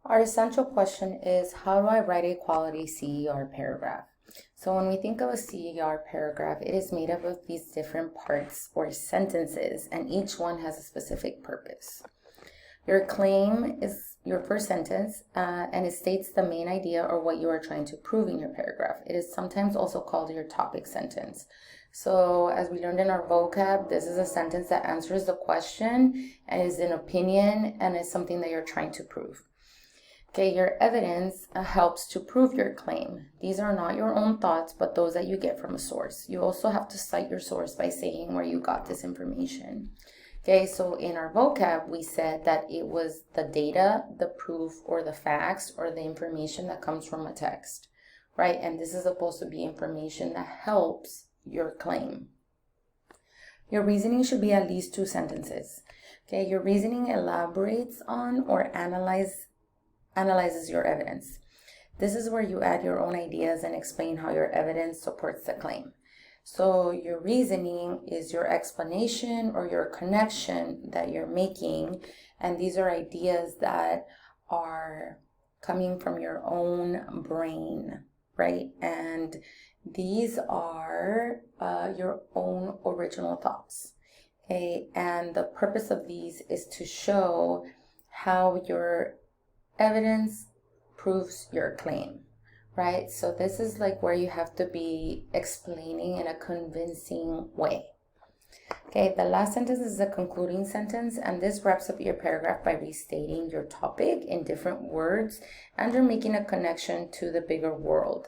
Our essential question is, how do I write a quality CER paragraph? So when we think of a CER paragraph, it is made up of these different parts or sentences, and each one has a specific purpose. Your claim is your first sentence, and it states the main idea or what you are trying to prove in your paragraph. It is sometimes also called your topic sentence. So as we learned in our vocab, this is a sentence that answers the question and is an opinion and is something that you're trying to prove. Okay, your evidence helps to prove your claim. These are not your own thoughts, but those that you get from a source. You also have to cite your source by saying where you got this information. Okay, so in our vocab, we said that it was the data, the proof, or the facts, or the information that comes from a text, right? And this is supposed to be information that helps your claim. Your reasoning should be at least 2 sentences. Okay, your reasoning elaborates on or analyzes your evidence. This is where you add your own ideas and explain how your evidence supports the claim. So your reasoning is your explanation or your connection that you're making, and these are ideas that are coming from your own brain, right? And these are your own original thoughts, okay? And the purpose of these is to show how your evidence proves your claim, right? So this is like where you have to be explaining in a convincing way. Okay, the last sentence is the concluding sentence, and this wraps up your paragraph by restating your topic in different words, and you're making a connection to the bigger world.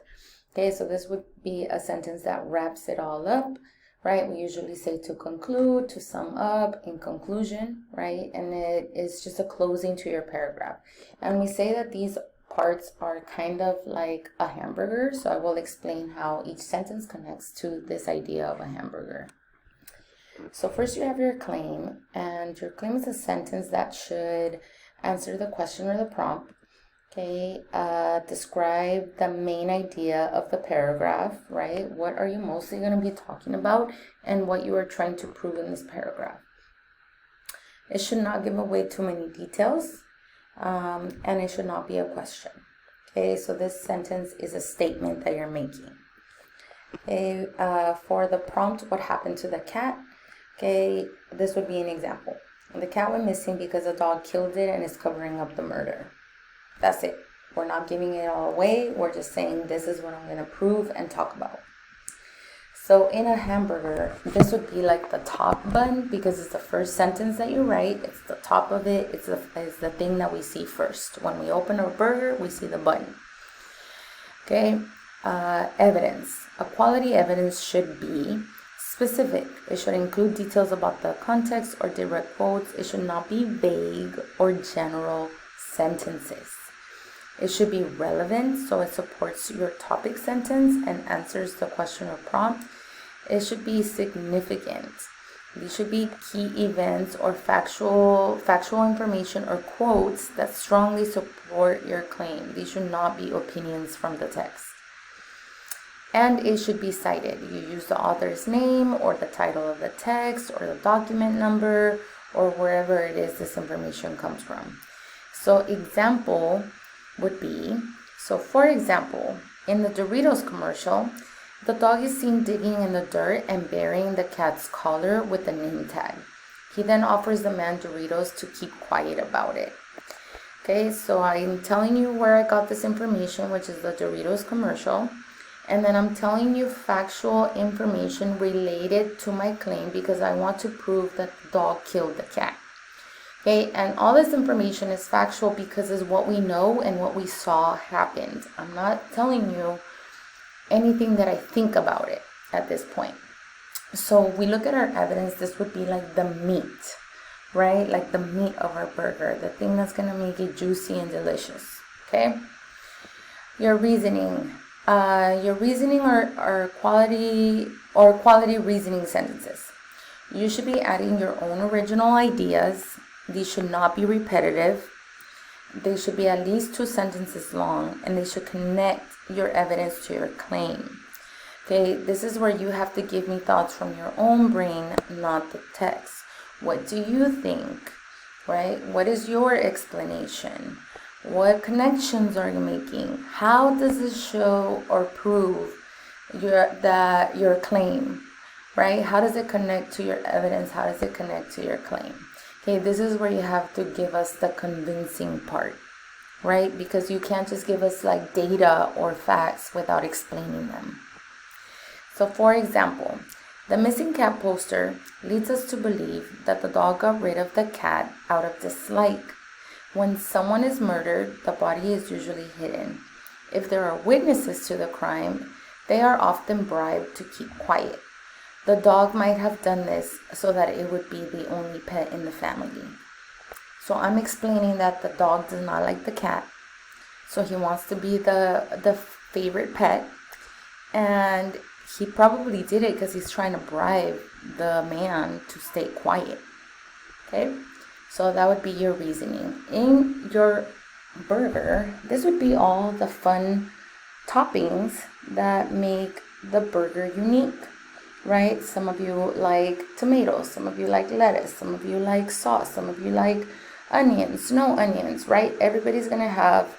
Okay, so this would be a sentence that wraps it all up, right? We usually say to conclude, to sum up, in conclusion, right? And it is just a closing to your paragraph. And we say that these parts are kind of like a hamburger, so I will explain how each sentence connects to this idea of a hamburger. So first you have your claim, and your claim is a sentence that should answer the question or the prompt. Okay, describe the main idea of the paragraph, right? What are you mostly going to be talking about and what you are trying to prove in this paragraph. It should not give away too many details, and it should not be a question. Okay, so this sentence is a statement that you're making. Okay, for the prompt, what happened to the cat? Okay, this would be an example. The cat went missing because a dog killed it and is covering up the murder. That's it. We're not giving it all away. We're just saying this is what I'm going to prove and talk about. So in a hamburger, this would be like the top bun because it's the first sentence that you write. It's the top of it. It's the thing that we see first. When we open a burger, we see the bun. Okay. Evidence. A quality evidence should be specific. It should include details about the context or direct quotes. It should not be vague or general sentences. It should be relevant, so it supports your topic sentence and answers the question or prompt. It should be significant. These should be key events or factual information or quotes that strongly support your claim. These should not be opinions from the text. And it should be cited. You use the author's name or the title of the text or the document number or wherever it is this information comes from. So example would be, so for example, in the Doritos commercial, the dog is seen digging in the dirt and burying the cat's collar with the name tag. He then offers the man Doritos to keep quiet about it. Okay, so I'm telling you where I got this information, which is the Doritos commercial, and then I'm telling you factual information related to my claim because I want to prove that the dog killed the cat. Okay, and all this information is factual because it's what we know and what we saw happened. I'm not telling you anything that I think about it at this point. So we look at our evidence, this would be like the meat, right? Like the meat of our burger, the thing that's going to make it juicy and delicious, okay? Your reasoning. Are quality reasoning sentences. You should be adding your own original ideas. These should not be repetitive. They should be at least 2 sentences long, and they should connect your evidence to your claim. Okay, this is where you have to give me thoughts from your own brain, not the text. What do you think, right? What is your explanation? What connections are you making? How does this show or prove your claim, right? How does it connect to your evidence? How does it connect to your claim? Okay, this is where you have to give us the convincing part, right? Because you can't just give us like data or facts without explaining them. So for example, the missing cat poster leads us to believe that the dog got rid of the cat out of dislike. When someone is murdered, the body is usually hidden. If there are witnesses to the crime, they are often bribed to keep quiet. The dog might have done this so that it would be the only pet in the family. So I'm explaining that the dog does not like the cat. So he wants to be the favorite pet. And he probably did it because he's trying to bribe the man to stay quiet. Okay? So that would be your reasoning. In your burger, this would be all the fun toppings that make the burger unique, right? Some of you like tomatoes, some of you like lettuce, some of you like sauce, some of you like onions, no onions, right? Everybody's gonna have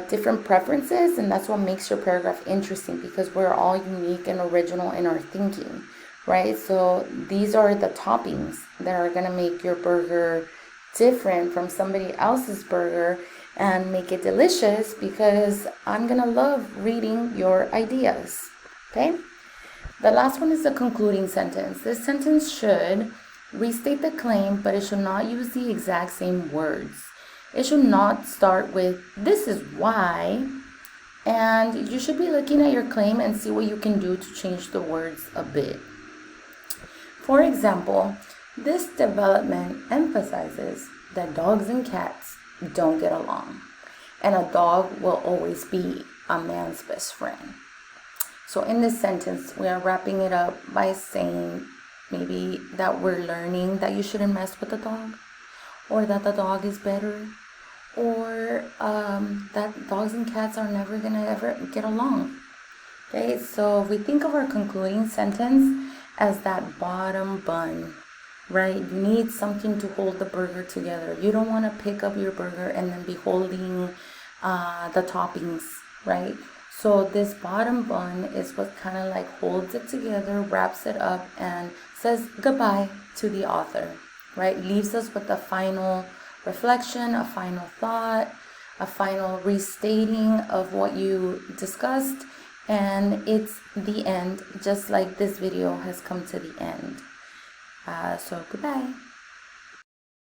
different preferences, and that's what makes your paragraph interesting, because we're all unique and original in our thinking, right? So these are the toppings that are gonna make your burger different from somebody else's burger and make it delicious, because I'm gonna love reading your ideas. Okay, the last one is the concluding sentence. This sentence should restate the claim, but it should not use the exact same words. It should not start with "this is why," and you should be looking at your claim and see what you can do to change the words a bit. For example, this development emphasizes that dogs and cats don't get along, and a dog will always be a man's best friend. So in this sentence, we are wrapping it up by saying maybe that we're learning that you shouldn't mess with the dog, or that the dog is better, or that dogs and cats are never gonna ever get along. Okay, so we think of our concluding sentence as that bottom bun, right? You need something to hold the burger together. You don't want to pick up your burger and then be holding the toppings, right? So this bottom bun is what kind of like holds it together, wraps it up, and says goodbye to the author, right? Leaves us with a final reflection, a final thought, a final restating of what you discussed, and it's the end, just like this video has come to the end. So goodbye.